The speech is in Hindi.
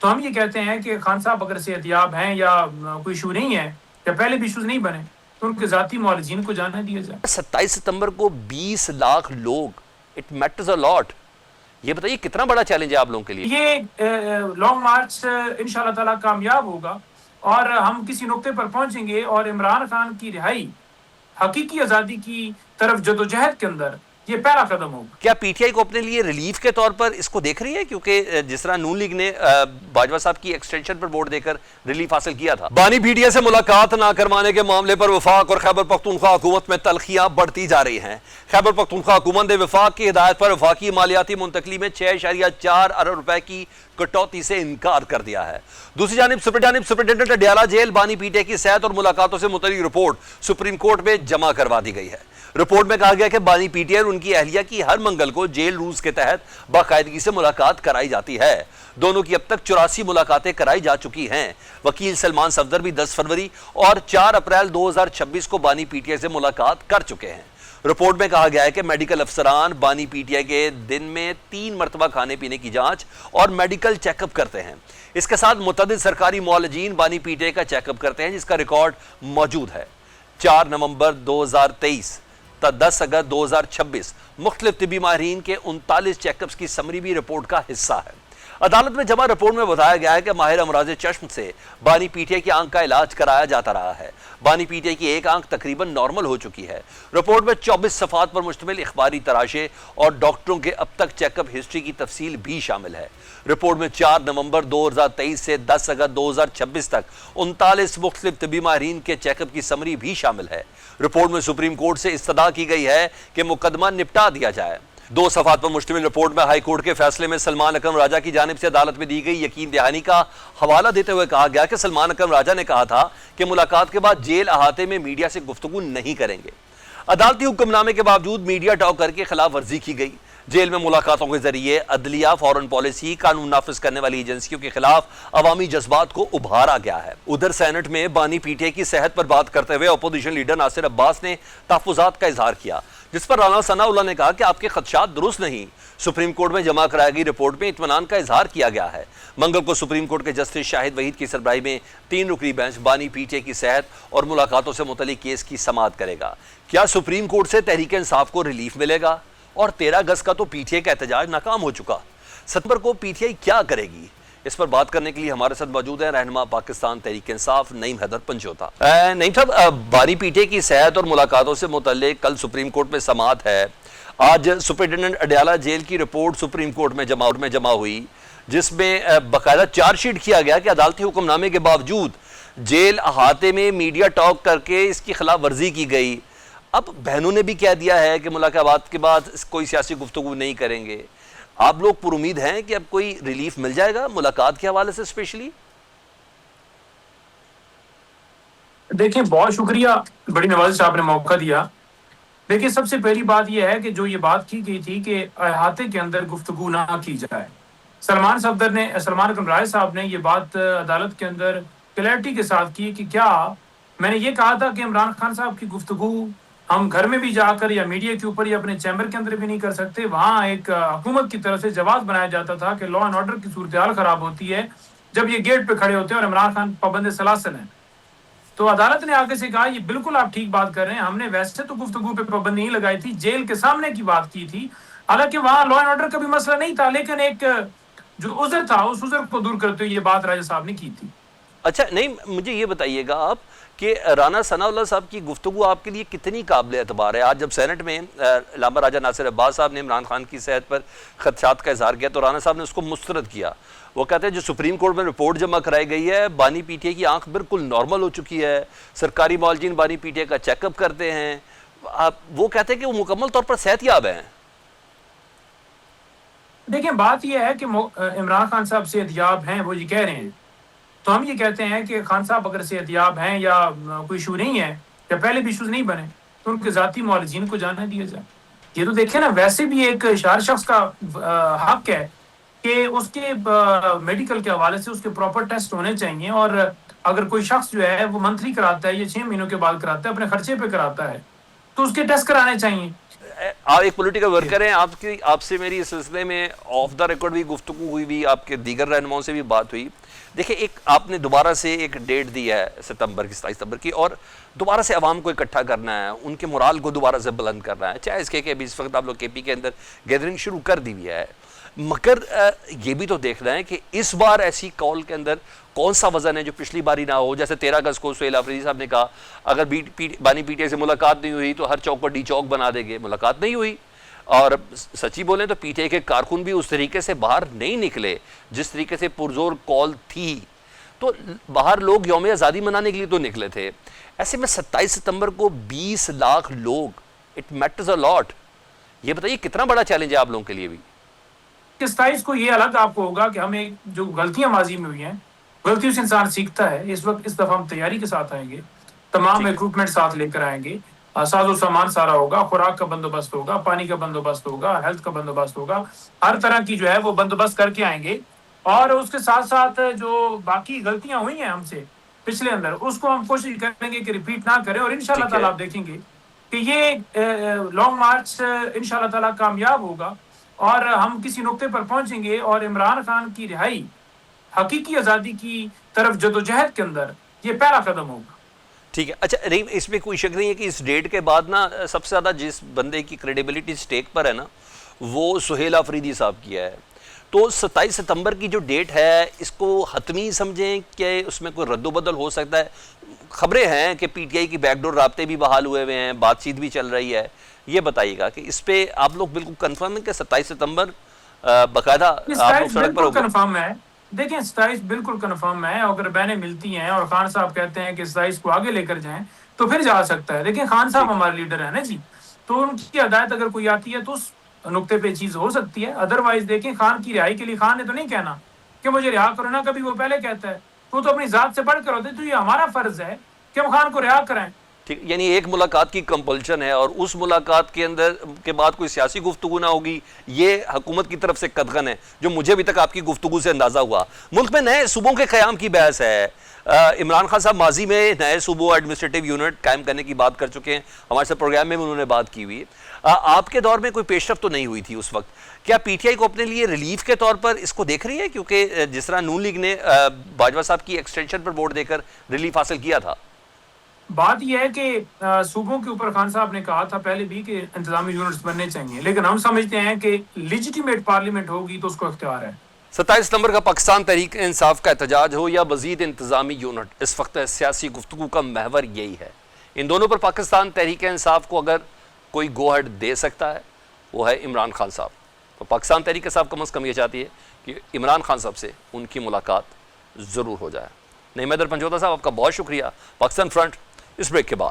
तो हम ये कहते हैं कि खान साहब अगर सेहतयाब हैं या कोई इशू नहीं है या पहले भी इशूज नहीं बने तो उनके जाती मौलजीन को जाने दिया जाए। 27 सितंबर को 20 लाख लोग, इट मैटर्स अ लॉट। ये बताइए कितना बड़ा चैलेंज है आप लोगों के लिए। ये लॉन्ग मार्च इंशाल्लाह ताला कामयाब होगा और हम किसी नुक्ते पर पहुंचेंगे और इमरान खान की रिहाई हकीकी आजादी की तरफ जदोजहद के अंदर ये पहला कदम होगा। क्या पीटीआई को अपने लिए रिलीफ के तौर पर इसको देख रही है, क्योंकि जिस तरह नून लीग ने बाजवा साहब की एक्सटेंशन पर वोट देकर रिलीफ हासिल किया था। बानी पीटीआई से मुलाकात ना करवाने के मामले पर वफाक और खैबर पख्तूनख्वा हुकूमत में तलखियां बढ़ती जा रही हैं। खैबर पख्तूनख्वा हुकूमत ने वफाक की हिदायत पर वफाकी मालियाती मुंतकली में 6.4 अरब रुपए की कटौती से इनकार कर दिया है। दूसरी जानिब सुपरिटेंडेंट अडयाला जेल बानी पीटीआई की सेहत और मुलाकातों से मुतल्लिक रिपोर्ट सुप्रीम कोर्ट में जमा करवा दी गई है। रिपोर्ट में कहा गया कि बानी पीटीआई और उनकी अहलिया की हर मंगल को जेल रूल्स के तहत बाकायदगी से मुलाकात कराई जाती है। दोनों की अब तक 84 मुलाकातें कराई जा चुकी हैं। वकील सलमान सफदर भी 10 फरवरी और 4 अप्रैल 2026 को बानी पीटीआई से मुलाकात कर चुके हैं। रिपोर्ट में कहा गया है कि मेडिकल अफसरान बानी पीटीआई के दिन में 3 मरतबा खाने पीने की जांच और मेडिकल चेकअप करते हैं। इसके साथ मुतअद्दिद सरकारी मुआलजीन बानी पीटीआई का चेकअप करते हैं, जिसका रिकॉर्ड मौजूद है। 4 नवंबर 2023 तक 10 अगस्त 2026 मुख्तलिफ तिबी माहिरीन के 39 चेकअप्स की समरी भी रिपोर्ट का हिस्सा है। अदालत में जमा रिपोर्ट में बताया गया है कि माहिर अमराज चश्म से बानी पीटीआई की आंख का इलाज कराया जाता रहा है। बानी पीटीआई की एक आंख तकरीबन नॉर्मल हो चुकी है। रिपोर्ट में 24 सफ़ात पर मुश्तमिल इखबारी तराशे और डॉक्टरों के अब तक चेकअप हिस्ट्री की तफसील भी शामिल है। रिपोर्ट में 4 नवंबर 2023 से 10 अगस्त 2026 तक 39 मुख्तलिफ तिबी माहिरीन के चेकअप की समरी भी शामिल है। रिपोर्ट में सुप्रीम कोर्ट से इस्तदा की गई है कि मुकदमा निपटा दिया जाए। 2 सफ़ात पर मुश्तमिल रिपोर्ट में हाई कोर्ट के फैसले में सलमान अकरम राजा की जानिब से अदालत में दी गई यकीन दहानी का हवाला देते हुए कहा गया कि सलमान अकरम राजा ने कहा था कि मुलाकात के बाद जेल अहाते में मीडिया से गुफ्तगू नहीं करेंगे। अदालती हुक्मनामे के बावजूद मीडिया टॉक करके खिलाफ वर्जी की गई। जेल में मुलाकातों के जरिए अदलिया, फॉरेन पॉलिसी, कानून नाफिज करने वाली एजेंसियों के खिलाफ अवामी जज्बात को उभारा गया है। उधर सेनेट में बानी पीटीआई की सेहत पर बात करते हुए अपोजिशन लीडर नासिर अब्बास ने तहफ़्फ़ुज़ात का इजहार किया, जिस पर राना सनाउल्लाह ने कहा कि आपके खदशात दुरुस्त नहीं। सुप्रीम कोर्ट में जमा कराई गई रिपोर्ट में इत्मीनान का इजहार किया गया है। मंगल को सुप्रीम कोर्ट के जस्टिस शाहिद वहीद की सरबराही में 3 रुकनी बेंच बानी पीटीआई की सेहत और मुलाकातों से मुतल्लिक केस की समाअत करेगा। क्या सुप्रीम कोर्ट से तहरीक इंसाफ को रिलीफ मिलेगा? और 13 अगस्त का तो पीटीआई का एहतजाज नाकाम हो चुका। सितंबर को पीटीआई क्या करेगी? इस पर बात करने के लिए हमारे साथ मौजूद है रहनुमा पाकिस्तान तहरीक इंसाफ नईम हैदर पंजोता। नईम साहब, बानी पीटीआई की सेहत और मुलाकातों से मुतल्लिक कल सुप्रीम कोर्ट में समाअत है। आज सुपरिटेंडेंट अडयाला जेल की रिपोर्ट सुप्रीम कोर्ट में जमा हुई, जिसमें बाकायदा चार्जशीट किया गया कि अदालती हुक्मनामे के बावजूद जेल अहाते में मीडिया टॉक करके इसकी खिलाफ वर्जी की गई। अब बहनों ने भी कह दिया है कि मुलाकात के बाद कोई सियासी गुफ्तगू नहीं करेंगे। आप लोग पुरुमीद हैं कि अब कोई रिलीफ मिल जाएगा मुलाकात के हवाले से स्पेशली? देखिए, बहुत शुक्रिया, बड़ी नवाज़िश आपने मौका दिया। देखिए, सबसे पहली बात यह है कि जो ये बात की गई थी कि अहाते के अंदर गुफ्तगू ना की जाए, सलमान अकरम राय साहब ने ये बात अदालत के अंदर क्लैरिटी के साथ की कि क्या मैंने ये कहा था कि इमरान खान साहब की गुफ्तगू हम घर में भी जाकर या मीडिया के ऊपर या अपने चैम्बर के अंदर भी नहीं कर सकते। वहां एक हुकूमत की तरफ से जवाब बनाया जाता था कि लॉ एंड ऑर्डर की सूरत हाल खराब होती है जब ये गेट पे खड़े होते हैं और इमरान खान पाबंद सलासल हैं। तो अदालत ने आगे से कहा ये बिल्कुल आप ठीक बात कर रहे हैं, हमने वैसे तो गुफ्तगू पे पाबंदी नहीं लगाई थी, जेल के सामने की बात की थी। हालांकि वहां लॉ एंड ऑर्डर का भी मसला नहीं था, लेकिन एक जो उज़र था उस उज़र को दूर करते हुए ये बात राजा साहब ने की थी। अच्छा, नहीं, मुझे ये बताइएगा आप कि राना सनाउल्लाह साहब की गुफ्तगू आपके लिए कितनी काबिल एतबार है? आज जब सेनेट में लामा राजा नासिर अब्बास साहब ने इमरान खान की सेहत पर खदशात का इजहार किया तो राना साहब ने उसको मुस्तरद किया। वो कहते हैं जो सुप्रीम कोर्ट में रिपोर्ट जमा कराई गई है, बानी पीटीआई की आंख बिल्कुल नॉर्मल हो चुकी है, सरकारी मुआलजीन बानी पीटीआई का चेकअप करते हैं। वो कहते हैं कि वो मुकम्मल तौर पर सेहतयाब हैं। देखिए, बात यह है कि इमरान खान साहब सेहतयाब हैं, वो ये कह रहे हैं। तो हम ये कहते हैं कि खान साहब अगर सेहतयाब हैं या कोई इशू नहीं है या पहले भी इशूज नहीं बने तो उनके जाती मुआलजीन को जाने दिया जाए। ये तो देखिए ना, वैसे भी एक शार शख्स का हक है कि उसके मेडिकल के हवाले से उसके प्रॉपर टेस्ट होने चाहिए। और अगर कोई शख्स जो है वो मंथली कराता है या 6 महीनों के बाद कराता है, अपने खर्चे पे कराता है, तो उसके टेस्ट कराने चाहिए। आप एक पॉलिटिकल वर्कर हैं, आपकी आपसे मेरी इस सिलसिले में ऑफ द रिकॉर्ड भी गुफ्तगू हुई भी, आपके दीगर रहनुमाओं से भी बात हुई। देखिए, एक आपने दोबारा से एक डेट दी है सितंबर की, 27 सितंबर की, और दोबारा से आवाम को इकट्ठा करना है, उनके मोराल को दोबारा से बुलंद करना है। चाहे इसके अभी इस वक्त आप लोग KP के अंदर गैदरिंग शुरू कर दी हुई है, मगर ये भी तो देखना है कि इस बार ऐसी कॉल के अंदर कौन सा वजन है जो पिछली बारी ना हो। जैसे 13 अगस्त को सुहेल आफरीदी साहब ने कहा अगर बानी PTI से मुलाकात नहीं हुई तो हर चौक को डी चौक बना देंगे, मुलाकात नहीं हुई। और सच्ची बोलें तो PTI के कारकुन भी उस तरीके से बाहर नहीं निकले जिस तरीके से पुरजोर कॉल थी। तो बाहर लोग यौम आज़ादी मनाने के लिए तो निकले थे। ऐसे में 27 सितंबर को 20 लाख लोग, इट मैटर्स अ लॉट। ये बताइए कितना बड़ा चैलेंज है आप लोगों के लिए भी। 27 को ये अलग आपको होगा कि हमें जो गलतियां माजी में हुई हैं, गलतियों से इंसान सीखता है। इस वक्त इस दफा हम तैयारी के साथ आएंगे, तमाम इक्विपमेंट साथ लेकर आएंगे, साजो सामान सारा होगा, खुराक का बंदोबस्त होगा, पानी का बंदोबस्त होगा, हेल्थ का बंदोबस्त होगा, हर तरह की जो है वो बंदोबस्त करके आएंगे। और उसके साथ साथ जो बाकी गलतियां हुई हैं हमसे पिछले अंदर, उसको हम कोशिश करेंगे कि रिपीट ना करें। और इंशाल्लाह ताला आप देखेंगे कि ये लॉन्ग मार्च इंशाल्लाह ताला कामयाब होगा और हम किसी नुक्ते पर पहुंचेंगे और इमरान खान की रिहाई, हकीकी आज़ादी की तरफ जदोजहद के अंदर ये पहला कदम होगा। ठीक है, अच्छा नहीं, इसमें कोई शक नहीं है कि इस डेट के बाद ना सबसे ज़्यादा जिस बंदे की क्रेडिबिलिटी स्टेक पर है ना, वो सुहेल आफरीदी साहब की है। तो 27 सितंबर की जो डेट है, इसको हतमी समझें कि उसमें कोई रद्दोबदल हो सकता है? खबरें हैं कि PTI की बैकडोर राब्ते भी बहाल हुए हुए हैं, बातचीत भी चल रही है। ये बताइएगा कि इस पे आप लोग बिल्कुल कंफर्म है कि 27 सितंबर बाकायदा आप लोग सड़क पर होंगे? कंफर्म है। देखिए 27 बिल्कुल कंफर्म है। अगर बयानें मिलती हैं और खान साहब कहते हैं कि 27 को आगे लेकर जाएं तो फिर जा सकता है। देखिए खान साहब हमारे लीडर है ना जी, तो उनकी हदायत अगर कोई आती है तो उस नुक्ते पे चीज हो सकती है। अदरवाइज देखें, खान की रिहाई के लिए खान ने तो नहीं कहना कि मुझे रिहा करो ना, कभी वो पहले कहता है तो अपनी जात से बढ़कर होते। तो ये हमारा फर्ज है कि हम खान को रिहा कराएं। ठीक, यानी एक मुलाकात की कंपल्शन है और उस मुलाकात के अंदर के बाद कोई सियासी गुफ्तगू ना होगी, ये हुकूमत की तरफ से कदगन है, जो मुझे अभी तक आपकी गुफ्तगू से अंदाजा हुआ। मुल्क में नए सूबों के क़याम की बहस है। इमरान खान साहब माजी में नए सूबों एडमिनिस्ट्रेटिव यूनिट कायम करने की बात कर चुके हैं, हमारे साथ प्रोग्राम में भी उन्होंने बात की हुई। आपके दौर में कोई पेशरफ तो नहीं हुई थी उस वक्त। क्या PTI को अपने लिए रिलीफ के तौर पर इसको देख रही है? क्योंकि जिस तरह नून लीग ने बाजवा साहब की एक्सटेंशन पर वोट देकर रिलीफ हासिल किया था। बात यह है कि सूबों के ऊपर खान साहब ने कहा था पहले भी कि इंतजामी यूनिट्स बनने चाहिए, लेकिन हम समझते हैं कि लेजिटिमेट पार्लियामेंट होगी तो उसको इख्तियार है। 27 सितंबर का पाकिस्तान तहरीक इंसाफ का एहतजाज हो या मजीद इंतजामी यूनिट, इस वक्त सियासी गुफ्तगू का महवर यही है। इन दोनों पर पाकिस्तान तहरीक इंसाफ को अगर कोई गोहट दे सकता है वो है इमरान खान साहब। तो पाकिस्तान तहरीक इंसाफ कम अज़ कम ये चाहती है कि इमरान खान साहब से उनकी मुलाकात ज़रूर हो जाए। नहीं, मैदर पंजोता साहब, आपका बहुत शुक्रिया। पाकिस्तान फ्रंट इस ब्रेक के बाद।